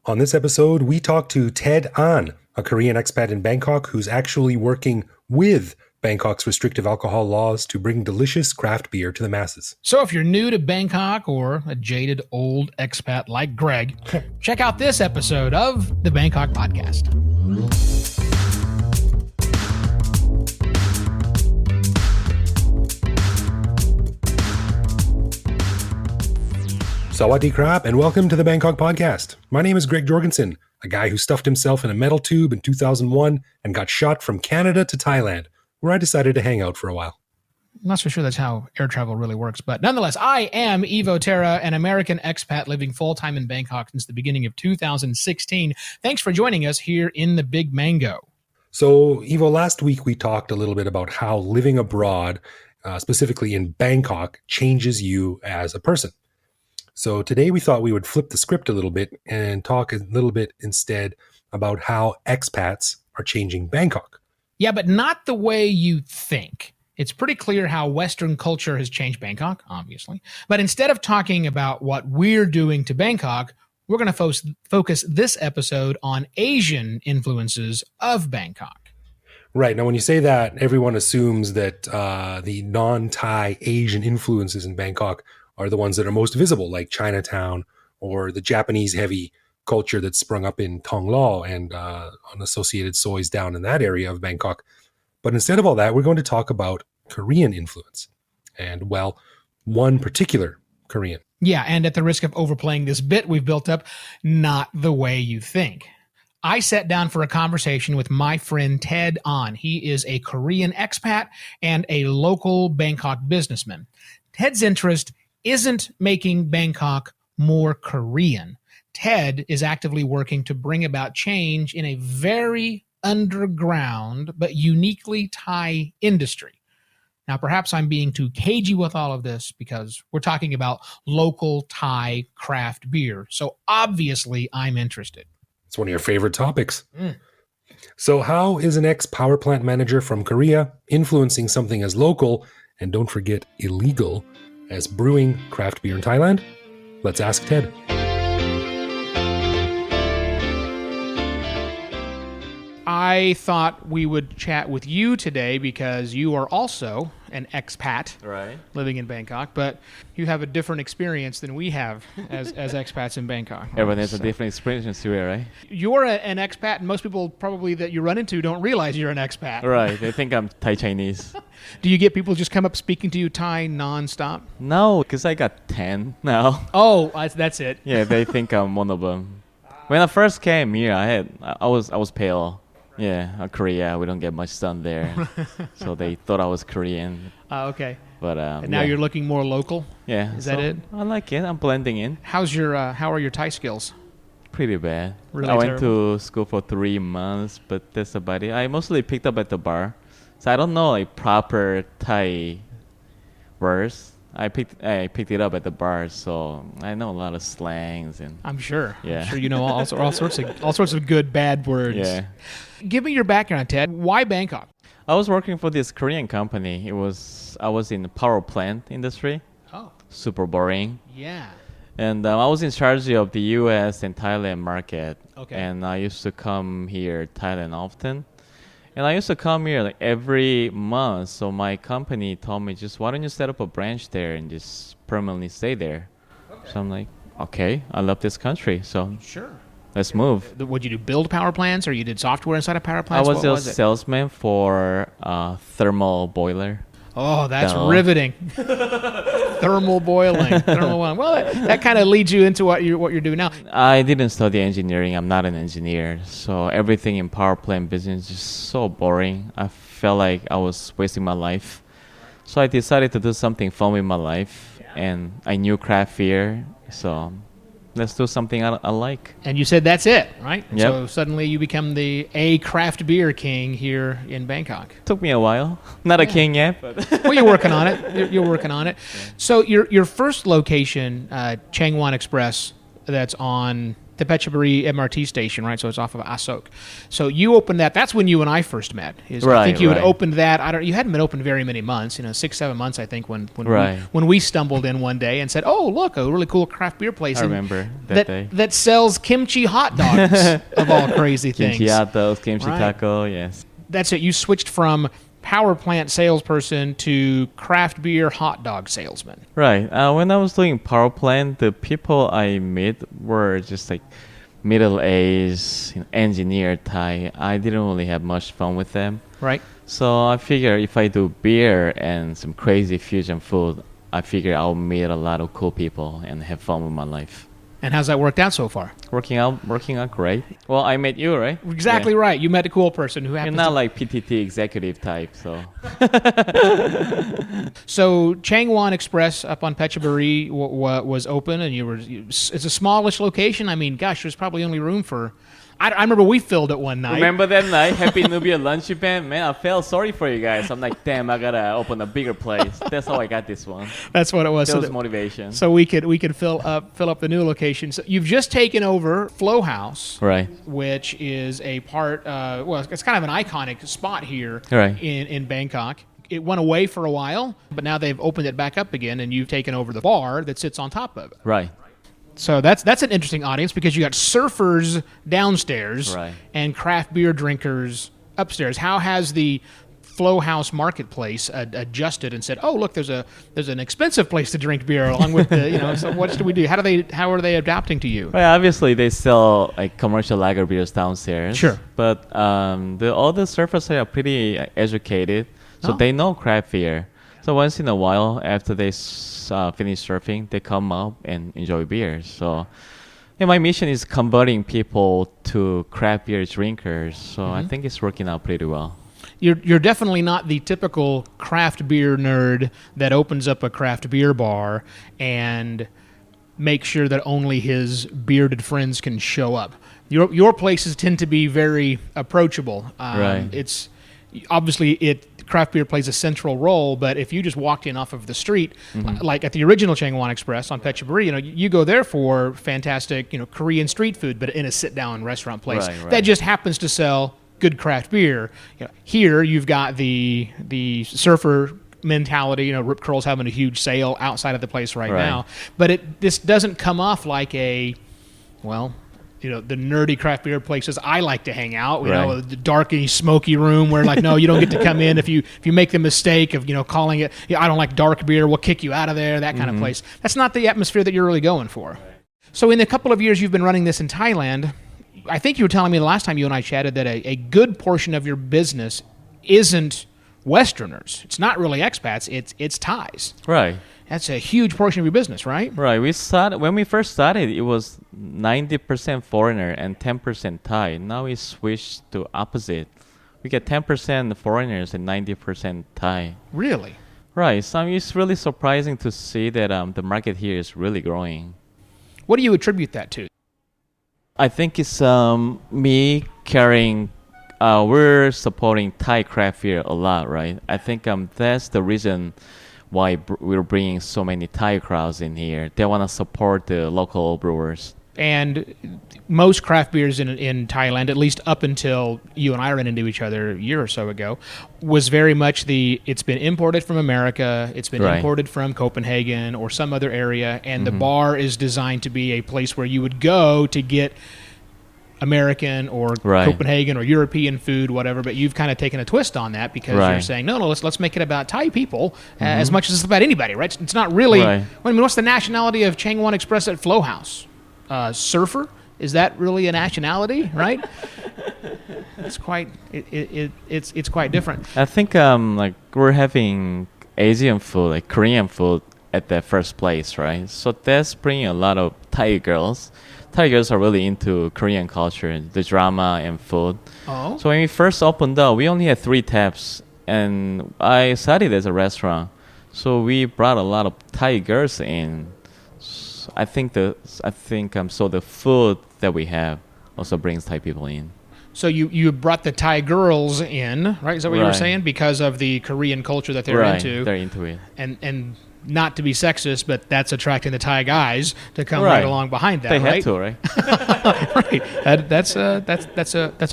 On this episode, we talk to Ted An, a Korean expat in Bangkok who's actually working with Bangkok's restrictive alcohol laws to bring delicious craft beer to the masses. So if you're new to Bangkok or a jaded old expat like Greg, check out this episode of the Bangkok Podcast. Sawadee krap, and welcome to the Bangkok Podcast. My name is Greg Jorgensen, a guy who stuffed himself in a metal tube in 2001 and got shot from Canada to Thailand, where I decided to hang out for a while. I'm not so sure that's how air travel really works, but nonetheless, I am Ivo Terra, an American expat living full-time in Bangkok since the beginning of 2016. Thanks for joining us here in the Big Mango. So, Ivo, last week we talked a little bit about how living abroad, specifically in Bangkok, changes you as a person. So today we thought we would flip the script a little bit and talk a little bit instead about how expats are changing Bangkok. Yeah, but not the way you think. It's pretty clear how Western culture has changed Bangkok, obviously. But instead of talking about what we're doing to Bangkok, we're going to focus this episode on Asian influences of Bangkok. Right. Now, when you say that, everyone assumes that the non-Thai Asian influences in Bangkok are the ones that are most visible, like Chinatown or the Japanese-heavy culture that's sprung up in Thonglor and on associated soys down in that area of Bangkok. But instead of all that, we're going to talk about Korean influence. And, well, one particular Korean. Yeah, and at the risk of overplaying this bit we've built up, not the way you think. I sat down for a conversation with my friend Ted An. He is a Korean expat and a local Bangkok businessman. Ted's interest isn't making Bangkok more Korean. Ted is actively working to bring about change in a very underground but uniquely Thai industry. Now, perhaps I'm being too cagey with all of this because we're talking about local Thai craft beer. So obviously I'm interested. It's one of your favorite topics. So how is an ex-power plant manager from Korea influencing something as local, and don't forget illegal, as brewing craft beer in Thailand? Let's ask Ted. I thought we would chat with you today because you are also an expat living in Bangkok, but you have a different experience than we have as expats in Bangkok. Everyone has a different experience to it, right? You're an expat, and most people probably that you run into don't realize you're an expat. Right. They think I'm Thai Chinese. Do you get people just come up speaking to you Thai nonstop? No, because I got 10 now. Oh, that's it. Yeah, they think I'm one of them. When I first came here, I was pale. Yeah, Korea, we don't get much sun there. So they thought I was Korean. Okay. But and now you're looking more local? Yeah. Is that it? I like it. I'm blending in. How are your Thai skills? Pretty bad. Really I went terrible? to school for 3 months, but that's about it. I mostly picked up at the bar. So I don't know like proper Thai words. I picked it up at the bar, so I know a lot of slangs and. I'm sure. Yeah. I'm sure you know all sorts of good bad words. Yeah. Give me your background, Ted. Why Bangkok? I was working for this Korean company. I was in the power plant industry. Oh. Super boring. Yeah. And I was in charge of the U.S. and Thailand market. Okay. And I used to come here Thailand often. And I used to come here like every month. So my company told me, just why don't you set up a branch there and just permanently stay there? Okay. So I'm like, okay, I love this country. So sure. Let's move. Would you do build power plants, or you did software inside of power plants? I was a salesman for thermal boiler. Oh, that's riveting. Thermal boiling. Well, that kind of leads you into what you're doing now. I didn't study engineering. I'm not an engineer. So everything in power plant business is just so boring. I felt like I was wasting my life. So I decided to do something fun with my life. Yeah. And I knew craft beer. So let's do something I like. And you said that's it, right? Yep. So suddenly you become the craft beer king here in Bangkok. Took me a while. Not a king yet, but well, you're working on it. You're working on it. Yeah. So your first location, Changwon Express, that's on the Phetchaburi MRT station, right? So it's off of Asok. So you opened that. That's when you and I first met. I think you had opened that. You hadn't been open very many months. 6-7 months, I think, when we stumbled in one day and said, "Oh, look, a really cool craft beer place." I remember that day. That sells kimchi hot dogs of all crazy things. Kimchi hot dogs, kimchi taco. Yes. That's it. You switched from power plant salesperson to craft beer hot dog salesman. Right. When I was doing power plant, the people I met were just like middle-aged engineer type. I didn't really have much fun with them. Right. So I figure if I do beer and some crazy fusion food, I figure I'll meet a lot of cool people and have fun with my life. And how's that worked out so far? Working out great. Well, I met you, right? Exactly right. You met a cool person who happens. You're not like PTT executive type, so. So Changwon Express up on Phetchaburi was open, and it's a smallish location. I mean, gosh, there's probably only room for. I remember we filled it one night. Remember that night, Happy New Year lunch event? Man, I felt sorry for you guys. I'm like, damn, I gotta open a bigger place. That's how I got this one. That's what it was. That was motivation. So we could fill up the new location. So you've just taken over Flow House, right? Which is a part. It's kind of an iconic spot here, right, in Bangkok. It went away for a while, but now they've opened it back up again, and you've taken over the bar that sits on top of it. Right. So that's an interesting audience because you got surfers downstairs, right, and craft beer drinkers upstairs. How has the Flow House marketplace adjusted and said, "Oh, look, there's an expensive place to drink beer along with the So what do we do? How are they adapting to you?" Well, obviously they sell like commercial lager beers downstairs. Sure, but all the surfers are pretty educated, so they know craft beer. So once in a while, after they finish surfing, they come up and enjoy beer. So my mission is converting people to craft beer drinkers. So I think it's working out pretty well. You're definitely not the typical craft beer nerd that opens up a craft beer bar and makes sure that only his bearded friends can show up. Your places tend to be very approachable. Right. It's obviously craft beer plays a central role, but if you just walked in off of the street, like at the original Changwon Express on Phetchaburi, you go there for fantastic, Korean street food, but in a sit-down restaurant place that just happens to sell good craft beer. Here you've got the surfer mentality. Rip Curl's having a huge sale outside of the place right now, but this doesn't come off like the nerdy craft beer places I like to hang out. The darky, smoky room where no, you don't get to come in if you make the mistake of calling it. I don't like dark beer. We'll kick you out of there. That kind of place. That's not the atmosphere that you're really going for. So in the couple of years you've been running this in Thailand, I think you were telling me the last time you and I chatted that a good portion of your business isn't Westerners. It's not really expats. It's Thais. Right. That's a huge portion of your business, right? Right. When we first started, it was 90% foreigner and 10% Thai. Now we switched to opposite. We get 10% foreigners and 90% Thai. Really? Right. So it's really surprising to see that the market here is really growing. What do you attribute that to? I think it's me carrying. We're supporting Thai craft beer a lot, right? I think that's the reason why we're bringing so many Thai crowds in here. They want to support the local brewers. And most craft beers in Thailand, at least up until you and I ran into each other a year or so ago, was very much it's been imported from America, it's been imported from Copenhagen or some other area, and the bar is designed to be a place where you would go to get American or Copenhagen or European food, whatever, but you've kind of taken a twist on that because you're saying, no, let's make it about Thai people as much as it's about anybody, right? It's not really, I mean, what's the nationality of Changwon Express at Flow House? Surfer? Is that really a nationality, right? It's quite different. I think we're having Asian food, like Korean food at the first place, right? So that's bringing a lot of Thai girls. Thai girls are really into Korean culture, the drama and food. Oh. So when we first opened up, we only had 3 taps, and I started as a restaurant. So we brought a lot of Thai girls in. I think the food that we have also brings Thai people in. So you brought the Thai girls in, right? Is that what you were saying? Because of the Korean culture that they're into. They're into it. And not to be sexist, but that's attracting the Thai guys to come right along behind that. They right? have to, right? Right. That's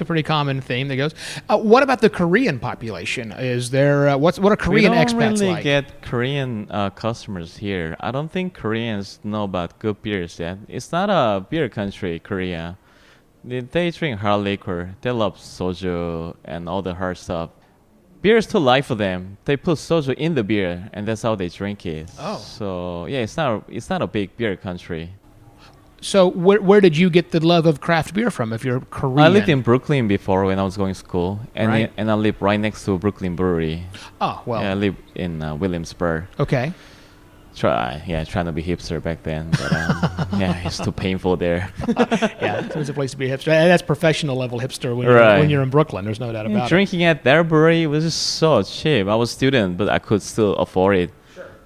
a pretty common theme that goes. What about the Korean population? Is there what are Korean expats We don't really like? get Korean customers here. I don't think Koreans know about good beers yet. It's not a beer country, Korea. They drink hard liquor. They love soju and all the hard stuff. Beer is too light for them. They put soju in the beer, and that's how they drink it. Oh. So yeah, it's not a big beer country. So where did you get the love of craft beer from? If you're Korean, I lived in Brooklyn before when I was going to school, and Right. and I live right next to Brooklyn Brewery. Oh well. Yeah, I live in Williamsburg. Okay. Trying to be hipster back then, but yeah, it's too painful there. Yeah, it's a place to be a hipster. That's professional level hipster when, Right. when you're in Brooklyn. There's no doubt about it. Drinking at their brewery was just so cheap. I was a student, but I could still afford it.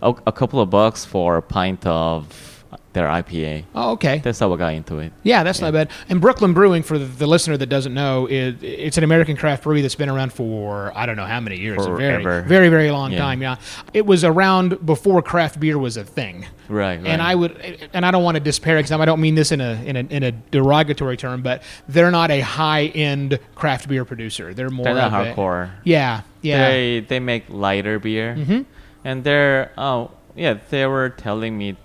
A couple of bucks for a pint of their IPA. Oh, okay. That's how I got into it. Yeah, that's not bad. And Brooklyn Brewing, for the listener that doesn't know, it's an American craft brewery that's been around for I don't know how many years. A very, Forever. very, very long Yeah. time. Yeah, it was around before craft beer was a thing. Right. And I don't want to disparage them. I don't mean this in a derogatory term, but they're not a high end craft beer producer. They're more They're not of a- hardcore. Yeah, yeah. They make lighter beer, and they were telling me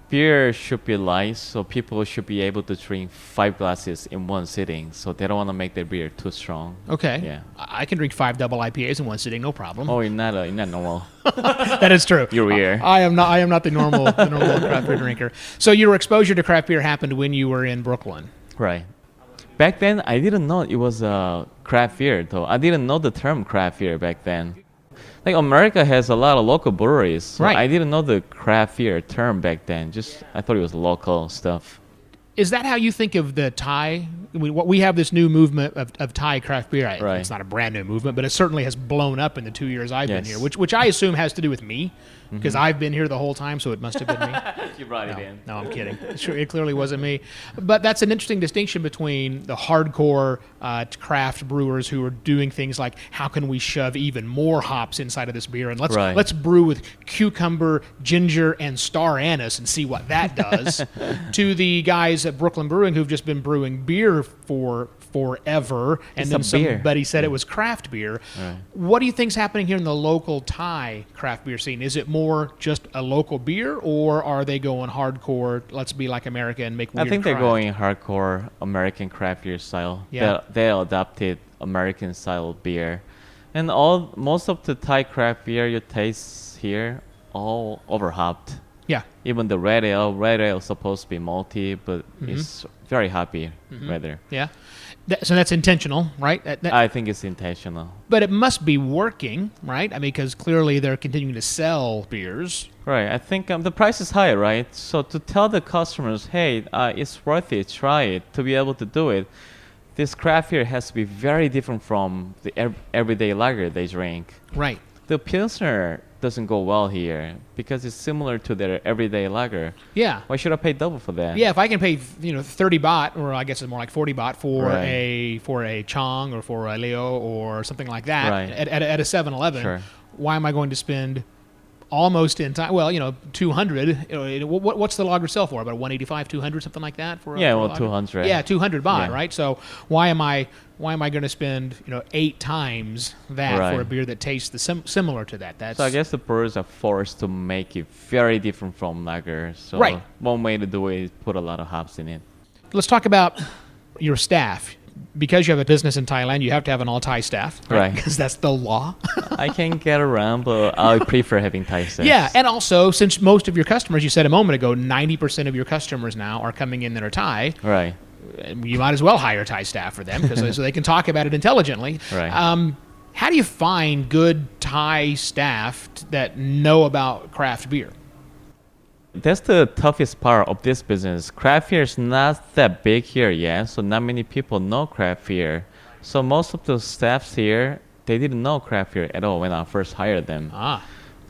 beer should be light, so people should be able to drink 5 glasses in one sitting. So they don't want to make their beer too strong. Okay. Yeah. I can drink 5 double IPAs in one sitting, no problem. Oh, you're not normal. That is true. You're weird. I am not the normal craft beer drinker. So your exposure to craft beer happened when you were in Brooklyn. Right. Back then, I didn't know it was a craft beer, though. I didn't know the term craft beer back then. Like, America has a lot of local breweries. So Right. I didn't know the craft beer term back then. I thought it was local stuff. Is that how you think of the Thai? We have this new movement of Thai craft beer. Right. It's not a brand new movement, but it certainly has blown up in the 2 years I've been Yes. here, which I assume has to do with me, because I've been here the whole time, so it must have been me. You brought it in. No, I'm kidding. Sure, it clearly wasn't me. But that's an interesting distinction between the hardcore craft brewers who are doing things like, how can we shove even more hops inside of this beer, and Right. let's brew with cucumber, ginger, and star anise and see what that does. To the guys at Brooklyn Brewing who've just been brewing beer for forever, and It's then a beer. somebody said it was craft beer. Right. What do you think's happening here in the local Thai craft beer scene? Is it more just a local beer, or are they going hardcore, let's be like America and make weird I think they're craft? going hardcore American craft beer style. Yeah. They adopted American style beer. And most of the Thai craft beer you taste here, all overhopped. Yeah. Even the red ale is supposed to be malty, but it's very hoppy rather. Yeah. So that's intentional, right? I think it's intentional. But it must be working, right? I mean, because clearly they're continuing to sell beers. Right. I think the price is high, right? So to tell the customers, hey, it's worth it, try it, to be able to do it, this craft beer has to be very different from the everyday lager they drink. Right. The Pilsner doesn't go well here because it's similar to their everyday lager. Yeah. Why should I pay double for that? Yeah, if I can pay 30 baht, or I guess it's more like 40 baht for Right. a Chong or for a Leo or something like that Right. at a 7-Eleven, Sure. why am I going to spend almost in time? Well, 200. What's the lager sell for? About 185, 200, something like that for Yeah, for a well, lager? 200. Yeah, 200 baht, Yeah. right? So why am I going to spend 8 times that Right. for a beer that tastes similar to that? That's So I guess the brewers are forced to make it very different from lager. So Right. one way to do it is put a lot of hops in it. Let's talk about your staff. Because you have a business in Thailand, you have to have an all-Thai staff, Right. Because that's the law. I can get around, but I prefer having Thai staff. Yeah, and also, since most of your customers, you said a moment ago, 90% of your customers now are coming in that are Thai, Right. you might as well hire Thai staff for them, so they can talk about it intelligently. Right. How do you find good Thai staff that know about craft beer? That's the toughest part of this business. Craft beer is not that big here yet, so not many people know craft beer. So most of the staffs here, they didn't know craft beer at all when I first hired them. Ah,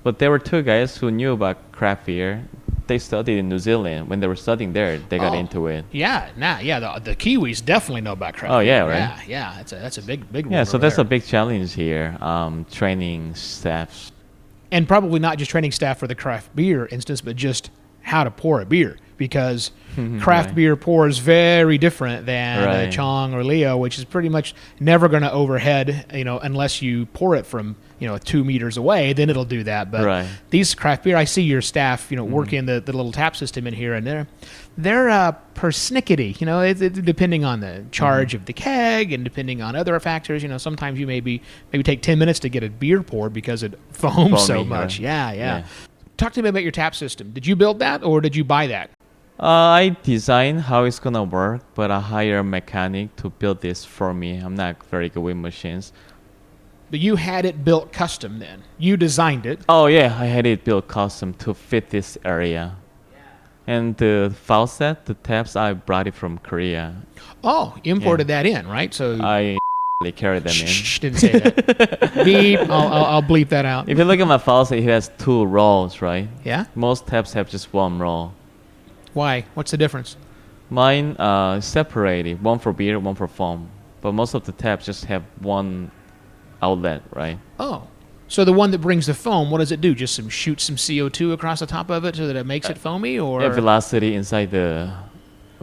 But there were 2 guys who knew about craft beer. They studied in New Zealand. When they were studying there, they got into it. yeah, the Kiwis definitely know about craft Oh, beer. yeah, right? Yeah, that's a big Yeah, one so over that's there. a big challenge here, training staffs. And probably not just training staff for the craft beer instance, but just how to pour a beer, because craft Right. beer pours very different than Right. Chong or Leo, which is pretty much never going to overhead, unless you pour it from 2 meters away, then it'll do that. But Right. these craft beer, I see your staff, working the little tap system in here, and they're persnickety, depending on the charge of the keg and depending on other factors. Sometimes you maybe take 10 minutes to get a beer poured because it foams so Foamy, much. right. Yeah. Yeah. Talk to me about your tap system. Did you build that or did you buy that? I design how it's gonna work, but I hire a mechanic to build this for me. I'm not very good with machines. But you had it built custom then. You designed it. Oh yeah, I had it built custom to fit this area. And the faucet, the taps, I brought it from Korea. Oh, imported that in, right? So I carried them in. shh, didn't say that. Beep. I'll bleep that out. If you look at my faucet, it has 2 rolls, right? Yeah? Most taps have just 1 roll. Why? What's the difference? Mine is separated, one for beer, one for foam. But most of the taps just have 1 outlet, right? Oh. So the one that brings the foam, what does it do? Just shoot some CO2 across the top of it so that it makes it foamy? Or Yeah, velocity inside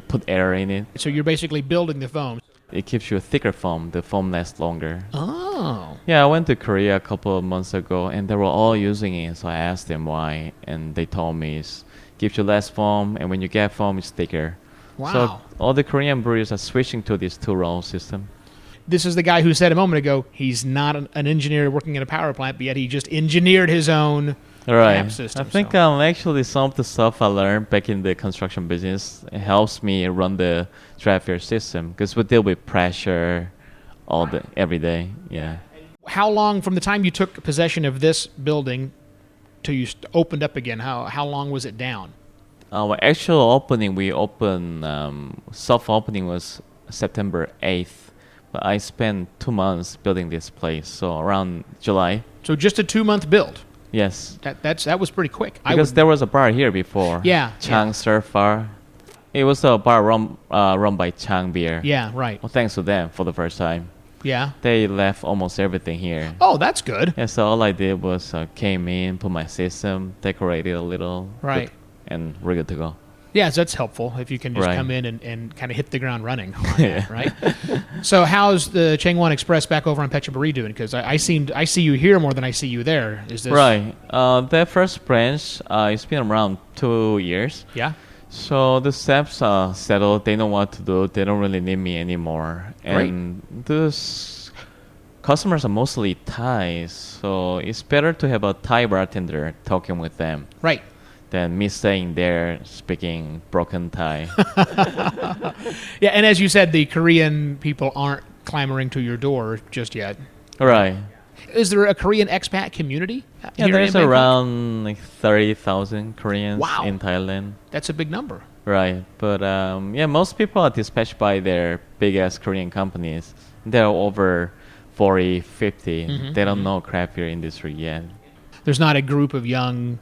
put air in it. so you're basically building the foam. It gives you a thicker foam. The foam lasts longer. Oh. Yeah, I went to Korea a couple of months ago, and they were all using it. So I asked them why, and they told me it gives you less foam, and when you get foam, it's thicker. Wow. So all the Korean breweries are switching to this 2-roll system. This is the guy who said a moment ago he's not an engineer working in a power plant, but yet he just engineered his own Right. tap system. I think so. actually some of the stuff I learned back in the construction business, it helps me run the draft beer system because we deal with pressure every day. Yeah. How long from the time you took possession of this building till you opened up again? How long was it down? Our actual opening, we opened, soft opening was September 8th. But I spent 2 months building this place, so around July. So just a 2-month build. Yes. That was pretty quick. Because there was a bar here before. Yeah, Chang Surf Bar. It was a bar run by Chang Beer. Yeah, right. Well, thanks to them for the first time. Yeah. They left almost everything here. Oh, that's good. Yeah, so all I did was came in, put my system, decorated a little. Right. And we're good to go. Yeah, so that's helpful if you can just Right. come in and kind of hit the ground running on Yeah. that, right? So how's the Changwon Express back over on Phetchaburi doing? Because I see you here more than I see you there. Is this Right. That first branch, it's been around 2 years. Yeah. So the staffs are settled. They know what to do. They don't really need me anymore. And those customers are mostly Thais. So it's better to have a Thai bartender talking with them Right. than me staying there speaking broken Thai. Yeah, and as you said, the Korean people aren't clamoring to your door just yet. Right. Is there a Korean expat community? Yeah, here there's in Bangkok? around like 30,000 Koreans Wow. in Thailand. That's a big number. Right. But yeah, most people are dispatched by their big-ass Korean companies. They're over 40, 50. Mm-hmm, They don't know craft beer industry yet. There's not a group of young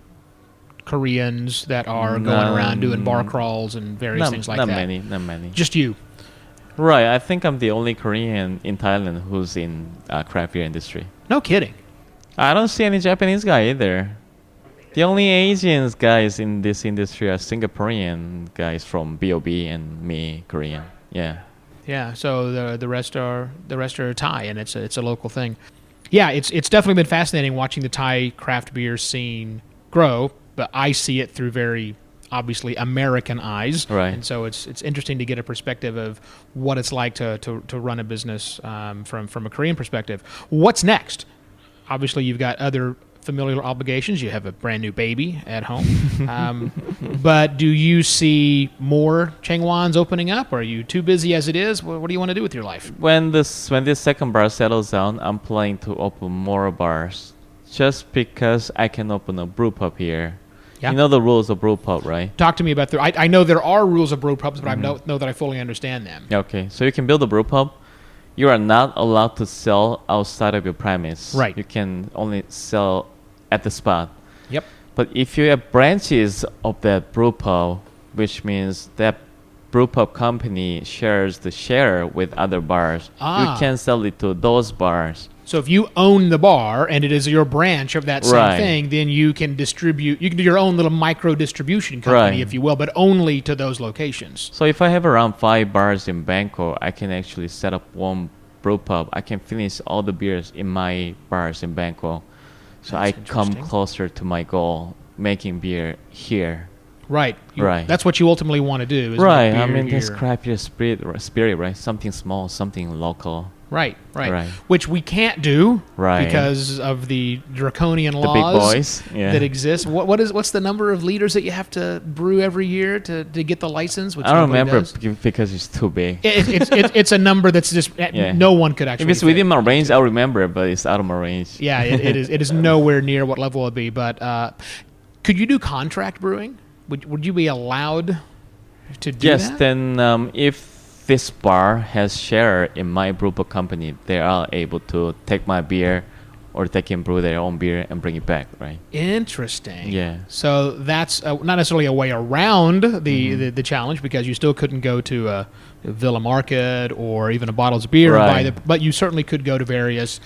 Koreans that are going around doing bar crawls and various things like not that. Not many. Just you. Right. I think I'm the only Korean in Thailand who's in craft beer industry. No kidding. I don't see any Japanese guy either. The only Asian guys in this industry are Singaporean guys from BOB and me, Korean. Yeah. Yeah, so the rest are Thai, and it's a local thing. Yeah, it's definitely been fascinating watching the Thai craft beer scene grow, but I see it through very obviously American eyes, Right. And so it's interesting to get a perspective of what it's like to run a business from a Korean perspective. What's next? Obviously, you've got other familial obligations. You have a brand new baby at home. But do you see more Changwons opening up? Or are you too busy as it is? What do you want to do with your life? When this second bar settles down, I'm planning to open more bars. Just because I can open a brew pub here. Yeah. You know the rules of brew pub, right? Talk to me about I know there are rules of brew pubs, but I don't know that I fully understand them. Okay, so you can build a brew pub. You are not allowed to sell outside of your premise. Right. You can only sell at the spot. Yep. But if you have branches of that brew pub, which means that brew pub company shares the share with other bars, Ah. you can sell it to those bars. So if you own the bar and it is your branch of that same Right. thing, then you can distribute. You can do your own little micro distribution company, Right. if you will, but only to those locations. So if I have around 5 bars in Bangkok, I can actually set up one brew pub. I can finish all the beers in my bars in Bangkok. So I That's come interesting. closer to my goal, making beer here. Right. Right. That's what you ultimately want to do. Is Right. make I beer mean, this here. craft beer spirit, right? Something small, something local. Right. Right. Which we can't do Right. because of the draconian The laws big boys. Yeah. that exist. What's the number of liters that you have to brew every year to get the license? Which I don't nobody remember does? because it's too big. It's a number that's just Yeah. no one could actually. If it's fit. within my range, I'll remember, but it's out of my range. Yeah, it is nowhere near what level it would be. But could you do contract brewing? Would you be allowed to do Yes, that? then if this bar has share in my brew pub company, they are able to take my beer or they can brew their own beer and bring it back, right? Interesting. Yeah. So that's not necessarily a way around Mm-hmm. the challenge, because you still couldn't go to a Villa Market or even a Bottles of Beer and buy Right. but you certainly could go to various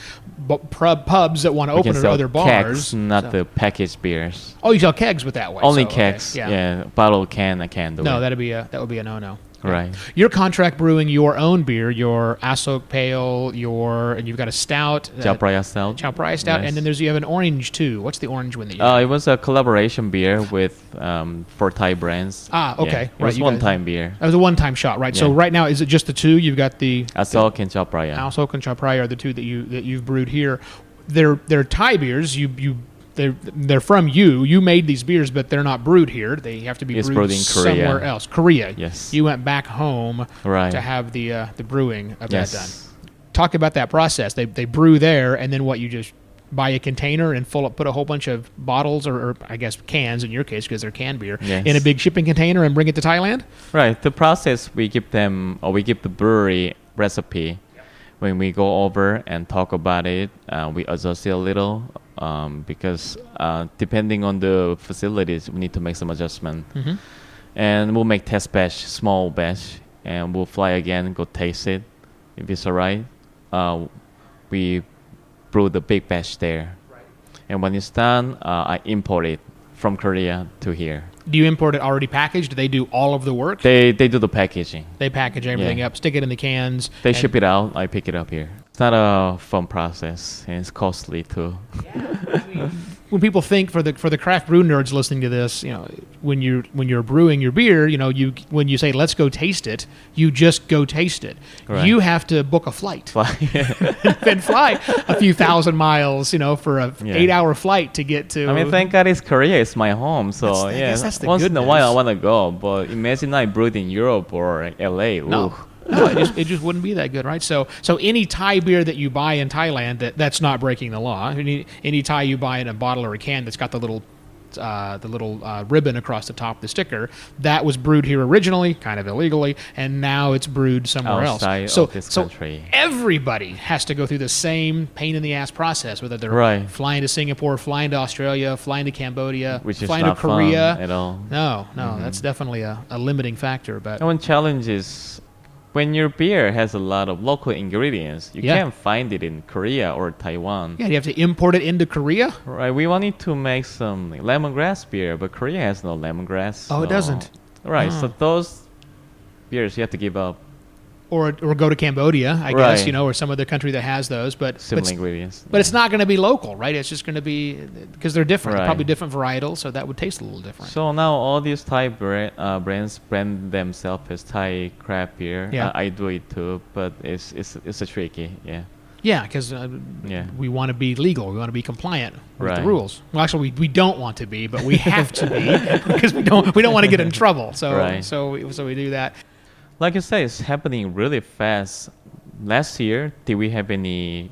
pubs that want to We open can at sell other kegs, bars. not So- the packaged beers. Oh, you sell kegs with that way. Only so, okay, kegs. Yeah. Bottle can I can't do No, it. that would be a no-no. Right. You're contract brewing your own beer, your Asok Pale, and you've got a stout, Chao Phraya stout. Chao Phraya stout, Yes. and then you have an orange too. What's the orange one that you have? It was a collaboration beer with 4 Thai brands. Ah, okay. Yeah. It Right, was you guys- one-time beer. That was a one-time shot, right? So Yeah. right now, is it just the two? You've got the Asok and Chao Phraya. Asok and Chao Phraya are the two that you've brewed here. They're Thai beers. They're from you. You made these beers, but they're not brewed here. They have to be It's brewed brewed in Korea. somewhere else. Korea. Yes. You went back home Right. to have the brewing of that done. Yes. Talk about that process. They brew there, and then what? You just buy a container and put a whole bunch of bottles, or I guess cans in your case, because they're canned beer, Yes. in a big shipping container and bring it to Thailand. Right. The process we give them, or we give the brewery recipe. When we go over and talk about it, we adjust it a little because depending on the facilities, we need to make some adjustment. Mm-hmm. And we'll make test batch, small batch, and we'll fly again, go taste it. If it's alright, we brew the big batch there. And when it's done, I import it from Korea to here. Do you import it already packaged? Do they do all of the work? They do the packaging. They package everything Yeah. up, stick it in the cans. They and- ship it out. I pick it up here. It's not a fun process, and it's costly too. When people think, for the craft brew nerds listening to this, when you're brewing your beer, when you say let's go taste it, you just go taste it. Right. You have to book a flight I and fly a few thousand miles, for a Yeah. 8-hour flight to get to. mean, thank God it's Korea. It's my home. So That's- I yeah, guess that's the once good in a while I news. want to go. But imagine I brewed in Europe or LA. No. Ooh. No, it just wouldn't be that good, right? So any Thai beer that you buy in Thailand that's not breaking the law. Any Thai you buy in a bottle or a can that's got the little ribbon across the top of the sticker, that was brewed here originally, kind of illegally, and now it's brewed somewhere Outside else. of this country. Everybody has to go through the same pain in the ass process, whether they're Right. flying to Singapore, flying to Australia, flying to Cambodia, Which is flying not to Korea. fun at all. No, that's definitely a limiting factor. But And one challenge is when your beer has a lot of local ingredients, you Yeah. can't find it in Korea or Taiwan. yeah, you have to import it into Korea. Right, we wanted to make some lemongrass beer, but Korea has no lemongrass. Oh, it so- doesn't? Right, Oh. so those beers you have to give up. Or go to Cambodia, I guess, Right. or some other country that has those. But Similar ingredients. but it's not going to be local, right? It's just going to be, because they're different, Right. probably different varietals, so that would taste a little different. So now all these Thai brands brand themselves as Thai craft beer. Yeah. I do it too, but it's a tricky, yeah. Yeah, because Yeah. we want to be legal, we want to be compliant with the Right. rules. Well, actually, we don't want to be, but we have to be because we don't want to get in trouble. So Right. so we do that. Like you say, it's happening really fast. Last year, did we have any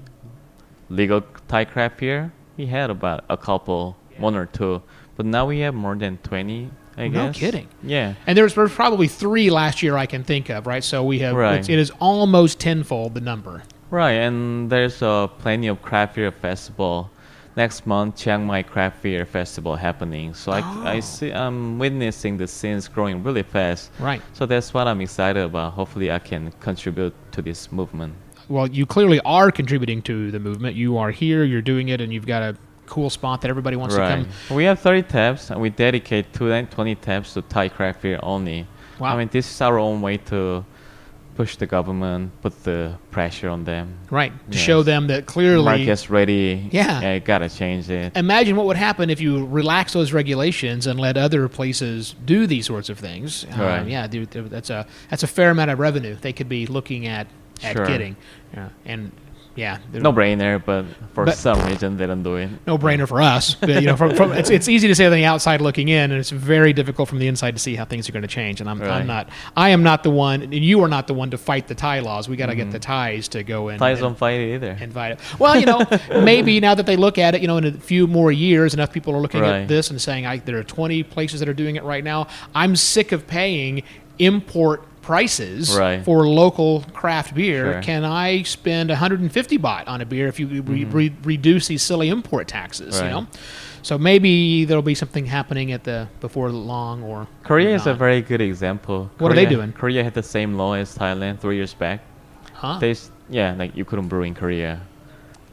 legal Thai craft beer? We had about a couple, one or two, but now we have more than 20, I No guess. kidding. Yeah. And there's probably 3 last year I can think of, right? So we have Right. it is almost tenfold the number. Right, and there's plenty of craft beer festival. Next month, Chiang Mai Craft Beer Festival happening. So I see, I'm witnessing the scenes growing really fast. Right. So that's what I'm excited about. Hopefully, I can contribute to this movement. well, you clearly are contributing to the movement. You are here, you're doing it, and you've got a cool spot that everybody wants to come. We have 30 taps, and we dedicate 20 taps to Thai craft beer only. Wow. I mean, this is our own way to push the government, put the pressure on them. Right, to show them that clearly... Market's ready. Yeah. You gotta change it. Imagine what would happen if you relax those regulations and let other places do these sorts of things. Right. Yeah, dude, that's a fair amount of revenue they could be looking at getting. And yeah, no brainer, but for some reason they don't do it. No brainer for us. But, it's easy to say on the outside looking in, and it's very difficult from the inside to see how things are going to change. And I am not the one, and you are not the one to fight the Thai laws. We got to get the Thais to go in. Thais don't fight it either. Invite it. Well, maybe now that they look at it, in a few more years, enough people are looking at this and saying, there are 20 places that are doing it right now. I'm sick of paying import prices for local craft beer. Sure. Can I spend 150 baht on a beer if you reduce these silly import taxes? So maybe there'll be something happening before long. Or Korea is a very good example. What are they doing? Korea had the same law as Thailand 3 years back. Huh? Like you couldn't brew in Korea.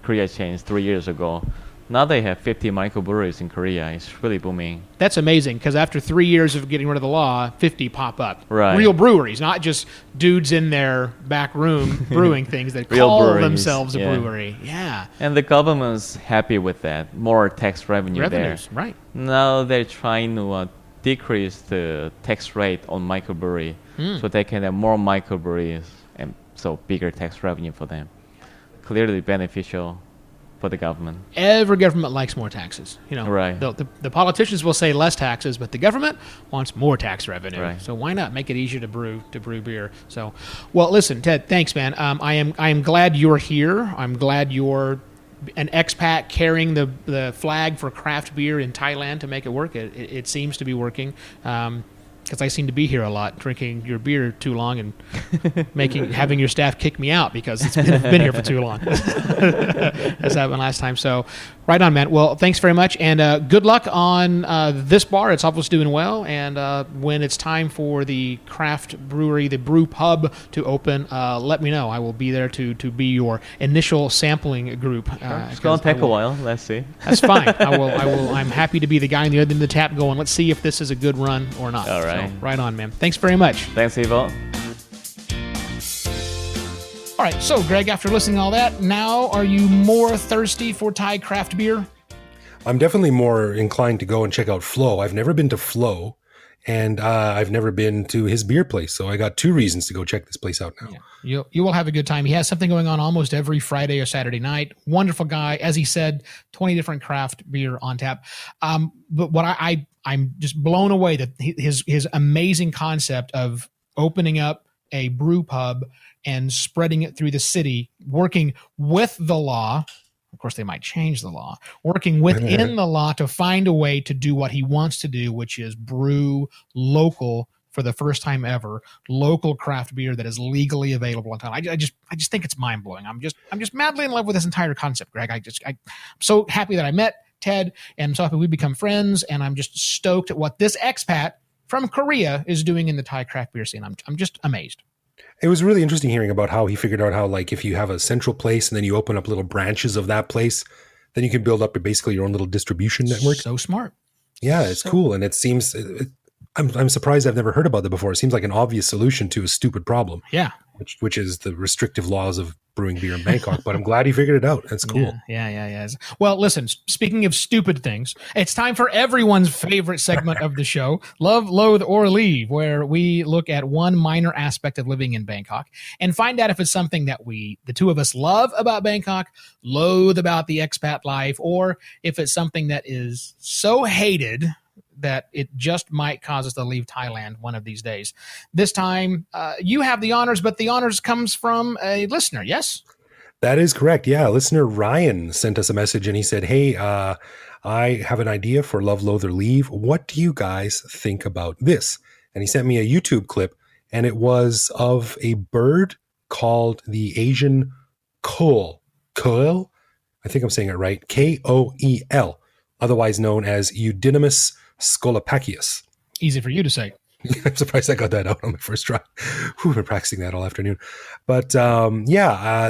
Korea changed 3 years ago. Now they have 50 microbreweries in Korea. It's really booming. That's amazing, because after 3 years of getting rid of the law, 50 pop up. Right. Real breweries, not just dudes in their back room brewing things that call themselves a brewery. Yeah. And the government's happy with that. More tax revenues there. Right. Now they're trying to decrease the tax rate on microbrewery so they can have more microbreweries and so bigger tax revenue for them. Clearly beneficial for the government. Every government likes more taxes. Right. The politicians will say less taxes, but the government wants more tax revenue. Right. So why not make it easier to brew beer? So, well, listen, Ted, thanks, man. I am glad you're here. I'm glad you're an expat carrying the flag for craft beer in Thailand to make it work. It seems to be working. Because I seem to be here a lot, drinking your beer too long and having your staff kick me out because it's been here for too long. That's happened last time. So, right on, man. Well, thanks very much, and good luck on this bar. It's obviously doing well, and when it's time for the craft brewery, the brew pub to open, let me know. I will be there to be your initial sampling group. It's going to take a while. Let's see. That's fine. I will. I'm happy to be the guy on the other end of the tap going, let's see if this is a good run or not. All right. So, right on, man. Thanks very much. Thanks, Evo. All right, so Greg, after listening to all that, now are you more thirsty for Thai craft beer? I'm definitely more inclined to go and check out Flo. I've never been to Flo, and I've never been to his beer place, so I got 2 reasons to go check this place out now. Yeah. You will have a good time. He has something going on almost every Friday or Saturday night. Wonderful guy. As he said, 20 different craft beer on tap. But what I'm just blown away that his amazing concept of opening up a brew pub and spreading it through the city, working with the law. Of course, they might change the law, working within the law to find a way to do what he wants to do, which is brew local for the first time ever, local craft beer that is legally available in Thailand. I just think it's mind blowing. I'm just madly in love with this entire concept, Greg. I'm so happy that I met Ted, and I'm so happy we become friends, and I'm just stoked at what this expat from Korea is doing in the Thai craft beer scene. I'm just amazed. It was really interesting hearing about how he figured out how, like, if you have a central place and then you open up little branches of that place, then you can build up basically your own little distribution network. So smart. Yeah, it's cool. And it seems, I'm surprised I've never heard about that before. It seems like an obvious solution to a stupid problem. Yeah. Which is the restrictive laws of brewing beer in Bangkok, but I'm glad he figured it out. That's cool. Yeah. Well, listen, speaking of stupid things, it's time for everyone's favorite segment of the show, Love, Loathe, or Leave, where we look at one minor aspect of living in Bangkok and find out if it's something that the two of us love about Bangkok, loathe about the expat life, or if it's something that is so hated that it just might cause us to leave Thailand one of these days. This time, you have the honors, but the honors comes from a listener, yes? That is correct. Yeah, listener Ryan sent us a message and he said, hey, I have an idea for Love, Loathe, or Leave. What do you guys think about this? And he sent me a YouTube clip, and it was of a bird called the Asian koel. Koel? I think I'm saying it right. Koel, otherwise known as Eudynamis scolopaceus. Easy for you to say. I'm surprised I got that out on my first try. We've been practicing that all afternoon. But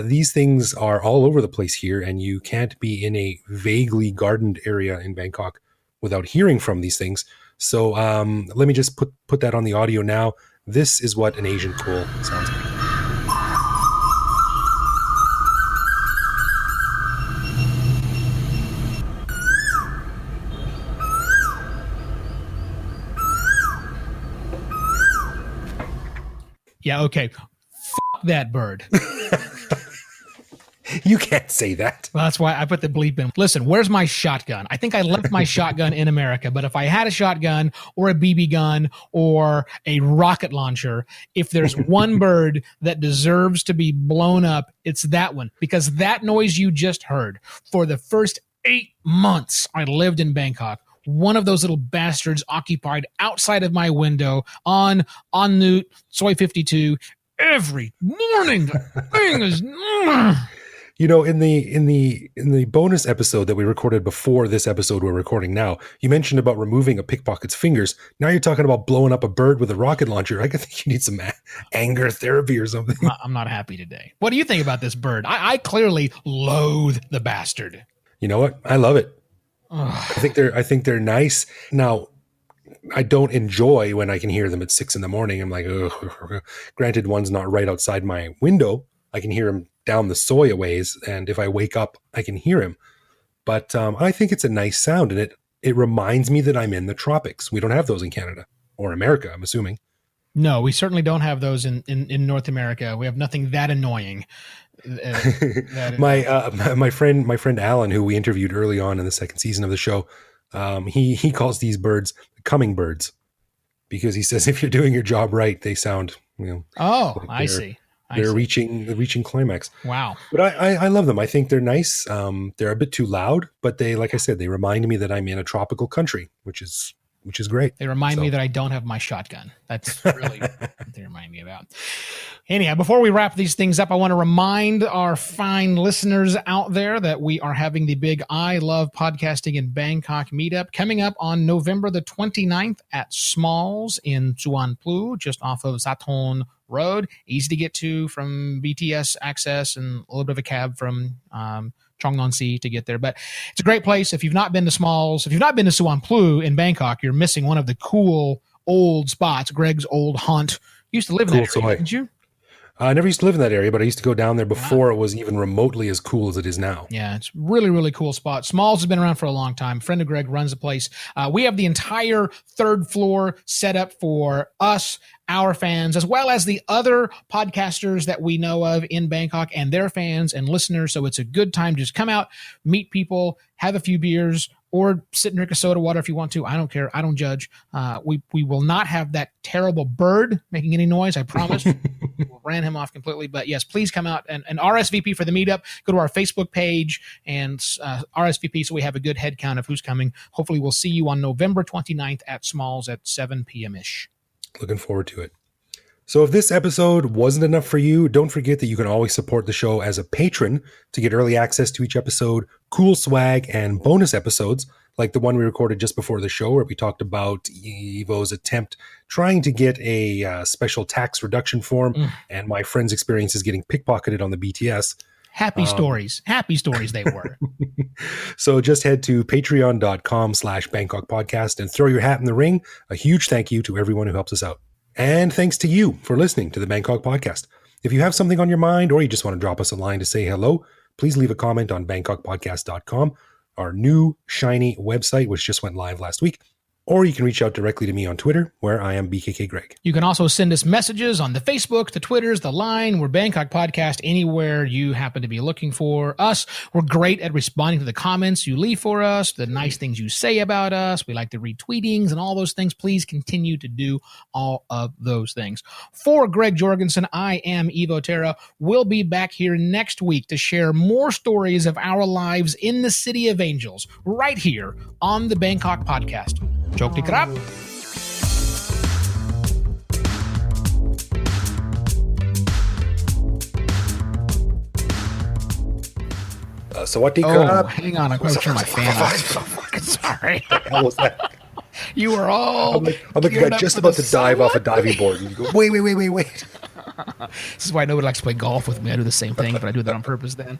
these things are all over the place here, and you can't be in a vaguely gardened area in Bangkok without hearing from these things. So let me just put that on the audio now. This is what an Asian cool sounds like. Yeah, okay. That bird. You can't say that. Well, that's why I put the bleep in. Listen, where's my shotgun? I think I left my shotgun in America, but if I had a shotgun or a BB gun or a rocket launcher, if there's one bird that deserves to be blown up, it's that one. Because that noise you just heard, for the first 8 months I lived in Bangkok, one of those little bastards occupied outside of my window on Newt, Soy 52, every morning. The thing is... You know, in the bonus episode that we recorded before this episode we're recording now, you mentioned about removing a pickpocket's fingers. Now you're talking about blowing up a bird with a rocket launcher. I think you need some anger therapy or something. I'm not happy today. What do you think about this bird? I clearly loathe the bastard. You know what? I love it. I think they're nice. Now, I don't enjoy when I can hear them at 6 a.m. I'm like, ugh. Granted, one's not right outside my window. I can hear him down the soy a ways, and if I wake up, I can hear him. But I think it's a nice sound, and it reminds me that I'm in the tropics. We don't have those in Canada or America, I'm assuming. No, we certainly don't have those in North America. We have nothing that annoying. My friend Alan, who we interviewed early on in the second season of the show, he calls these birds coming birds because he says if you're doing your job right, they sound Oh, like I see. They're reaching climax. Wow. But I love them. I think they're nice. They're a bit too loud, but they, like I said, they remind me that I'm in a tropical country, which is great. They remind me that I don't have my shotgun. That's really what they remind me about. Anyhow, before we wrap these things up, I want to remind our fine listeners out there that we are having the big I Love Podcasting in Bangkok meetup coming up on November the 29th at Smalls in Suan Plu, just off of Sathon Road. Easy to get to from BTS access and a little bit of a cab from Chongnonsi to get there. But it's a great place. If you've not been to Smalls, if you've not been to Suan Plu in Bangkok, you're missing one of the cool old spots. Greg's old haunt. You used to live in that area, didn't you? I never used to live in that area, but I used to go down there before it was even remotely as cool as it is now. Yeah, it's really, really cool spot. Smalls has been around for a long time. A friend of Greg runs the place. We have the entire third floor set up for us, our fans, as well as the other podcasters that we know of in Bangkok and their fans and listeners. So it's a good time to just come out, meet people, have a few beers, or sit and drink a soda water if you want to. I don't care. I don't judge. We will not have that terrible bird making any noise. I promise. We'll ran him off completely. But yes, please come out and RSVP for the meetup. Go to our Facebook page and RSVP so we have a good head count of who's coming. Hopefully we'll see you on November 29th at Smalls at 7 p.m.-ish. Looking forward to it. So if this episode wasn't enough for you, don't forget that you can always support the show as a patron to get early access to each episode, cool swag, and bonus episodes, like the one we recorded just before the show where we talked about Evo's attempt trying to get a special tax reduction form and my friend's experiences getting pickpocketed on the BTS. Happy stories they were. So just head to patreon.com/Bangkok podcast and throw your hat in the ring. A huge thank you to everyone who helps us out. And thanks to you for listening to the Bangkok podcast. If you have something on your mind or you just want to drop us a line to say hello, please leave a comment on bangkokpodcast.com, our new shiny website, which just went live last week. Or you can reach out directly to me on Twitter, where I am BKK Greg. You can also send us messages on the Facebook, the Twitters, the Line. We're Bangkok Podcast anywhere you happen to be looking for us. We're great at responding to the comments you leave for us, the nice things you say about us. We like the retweetings and all those things. Please continue to do all of those things. For Greg Jorgensen, I am Evo Terra. We'll be back here next week to share more stories of our lives in the City of Angels, right here on the Bangkok Podcast. Chok di krap. So what? Oh, hang on. I'm going to turn my fan off. I'm so fucking sorry. What was that? You are all. I'm like a geared guy up just for about the to dive off a diving board, and you go, wait. This is why nobody likes to play golf with me. I do the same thing, but I do that on purpose then.